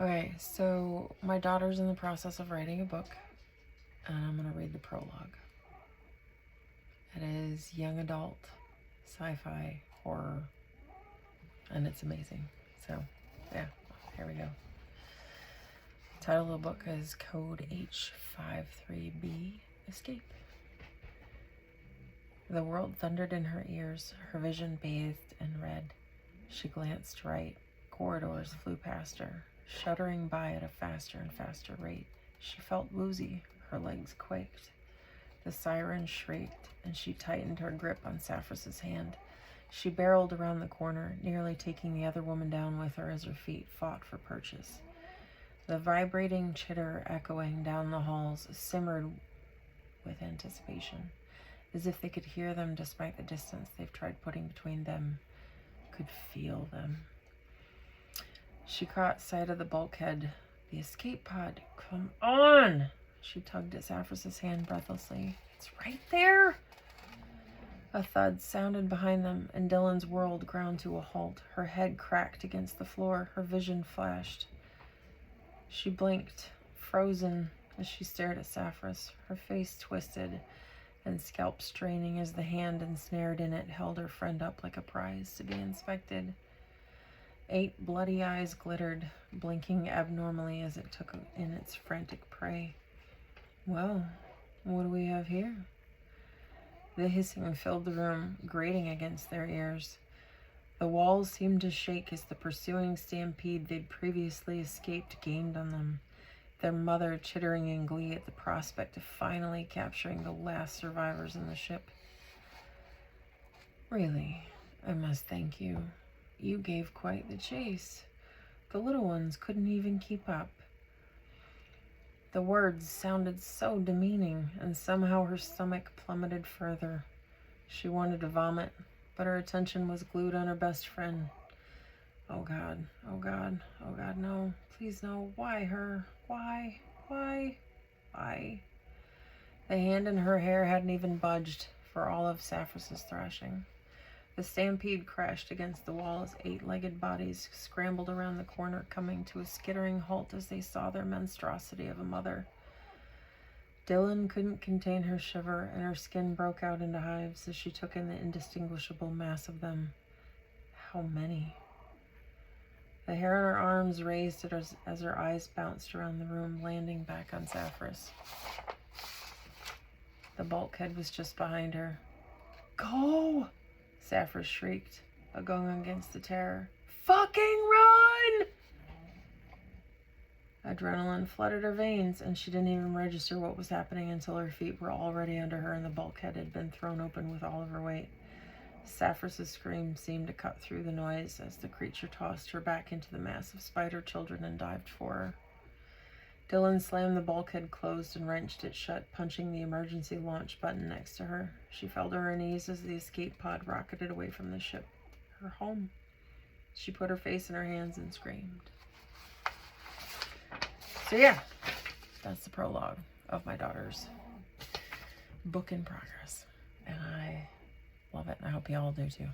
Okay, so my daughter's in the process of writing a book, and I'm going to read the prologue. It is young adult, sci-fi, horror, and it's amazing. So, yeah, here we go. The title of the book is Code H53B, Escape. The world thundered in her ears, her vision bathed in red. She glanced right. Corridors flew past her, shuddering by at a faster and faster rate. She felt woozy. Her legs quaked. The siren shrieked, and she tightened her grip on Saphris's hand. She barreled around the corner, nearly taking the other woman down with her as her feet fought for purchase. The vibrating chitter echoing down the halls simmered with anticipation, as if they could hear them despite the distance they've tried putting between them, could feel them. She caught sight of the bulkhead. The escape pod. Come on! She tugged at Saphris's hand breathlessly. It's right there! A thud sounded behind them, and Dylan's world ground to a halt. Her head cracked against the floor. Her vision flashed. She blinked, frozen, as she stared at Saphris, her face twisted and scalp straining as the hand ensnared in it held her friend up like a prize to be inspected. 8 bloody eyes glittered, blinking abnormally as it took in its frantic prey. Well, what do we have here? The hissing filled the room, grating against their ears. The walls seemed to shake as the pursuing stampede they'd previously escaped gained on them, their mother chittering in glee at the prospect of finally capturing the last survivors in the ship. Really, I must thank you. You gave quite the chase. The little ones couldn't even keep up. The words sounded so demeaning, and somehow her stomach plummeted further. She wanted to vomit, but her attention was glued on her best friend. Oh God, oh God, oh God, no. Please no. Why her? Why? Why? Why? The hand in her hair hadn't even budged for all of Saphris's thrashing. The stampede crashed against the wall as 8-legged bodies scrambled around the corner, coming to a skittering halt as they saw their monstrosity of a mother. Dylan couldn't contain her shiver, and her skin broke out into hives as she took in the indistinguishable mass of them. How many? The hair on her arms raised as her eyes bounced around the room, landing back on Saphris. The bulkhead was just behind her. Go! Saphris shrieked, going against the terror. Fucking run! Adrenaline flooded her veins, and she didn't even register what was happening until her feet were already under her and the bulkhead had been thrown open with all of her weight. Saphris's scream seemed to cut through the noise as the creature tossed her back into the mass of spider children and dived for her. Dylan slammed the bulkhead closed and wrenched it shut, punching the emergency launch button next to her. She fell to her knees as the escape pod rocketed away from the ship, her home. She put her face in her hands and screamed. So yeah, that's the prologue of my daughter's book in progress. And I love it, and I hope you all do too.